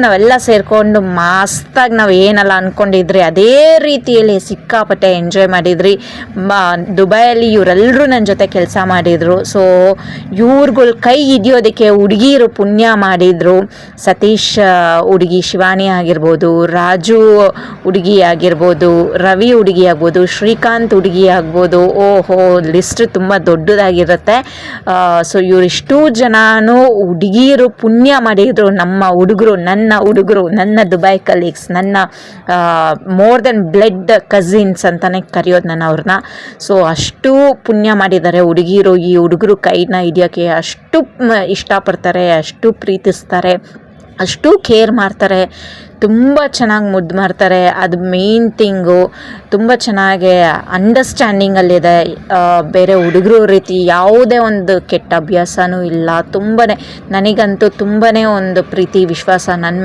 ನಾವೆಲ್ಲ ಸೇರಿಕೊಂಡು ಮಸ್ತಾಗಿ ನಾವು ಏನೆಲ್ಲ ಅಂದ್ಕೊಂಡಿದ್ರಿ ಅದೇ ರೀತಿಯಲ್ಲಿ ಸಿಕ್ಕಾಪಟ್ಟೆ ಎಂಜಾಯ್ ಮಾಡಿದ್ರಿ. ದುಬೈಯಲ್ಲಿ ಇವರೆಲ್ಲರೂ ನನ್ನ ಜೊತೆ ಕೆಲಸ ಮಾಡಿದರು. ಸೊ ಇವ್ರುಗಳ ಕೈ ಹಿಡಿಯೋದಕ್ಕೆ ಹುಡುಗಿರು ಪುಣ್ಯ ಮಾಡಿದರು. ಸತೀಶ್ ಹುಡುಗಿ ಶಿವಾನಿ ಆಗಿರ್ಬೋದು, ರಾಜು ಹುಡುಗಿ ಆಗಿರ್ಬೋದು, ರವಿ ಹುಡುಗಿ ಆಗ್ಬೋದು, ಶ್ರೀಕಾಂತ್ ಹುಡುಗಿ ಆಗ್ಬೋದು. ಓಹೋ, ಲಿಸ್ಟ್ ತುಂಬ ದೊಡ್ಡದಾಗಿರುತ್ತೆ. ಸೊ ಇವರಿಷ್ಟೂ ಜನನೂ ಹುಡುಗಿರು ಪುಣ್ಯ ಮಾಡಿದರು. ನಮ್ಮ ಹುಡುಗರು, ನನ್ನ ದುಬೈ ಕಲೀಗ್ಸ್, ನನ್ನ ಮೋರ್ ದೆನ್ ಬ್ಲಡ್ ಕಸಿನ್ಸ್ ಅಂತಲೇ ಕರೆಯೋದು ನಾನು ಅವ್ರನ್ನ. ಸೊ ಅಷ್ಟು ಪುಣ್ಯ ಮಾಡಿದ್ದಾರೆ ಹುಡುಗಿರು. ಈ ಹುಡುಗರು ಕೈನ ಹಿಡಿಯೋಕ್ಕೆ ಅಷ್ಟು ಇಷ್ಟಪಡ್ತಾರೆ, ಅಷ್ಟು ಪ್ರೀತಿಸ್ತಾರೆ, ಅಷ್ಟು ಕೇರ್ ಮಾಡ್ತಾರೆ, ತುಂಬ ಚೆನ್ನಾಗಿ ಮುದ್ದು ಮಾಡ್ತಾರೆ. ಅದು ಮೇನ್ ಥಿಂಗು. ತುಂಬ ಚೆನ್ನಾಗಿ ಅಂಡರ್ಸ್ಟ್ಯಾಂಡಿಂಗಲ್ಲಿದೆ. ಬೇರೆ ಹುಡುಗರು ರೀತಿ ಯಾವುದೇ ಒಂದು ಕೆಟ್ಟ ಅಭ್ಯಾಸನೂ ಇಲ್ಲ. ನನಗಂತೂ ತುಂಬಾ ಒಂದು ಪ್ರೀತಿ ವಿಶ್ವಾಸ ನನ್ನ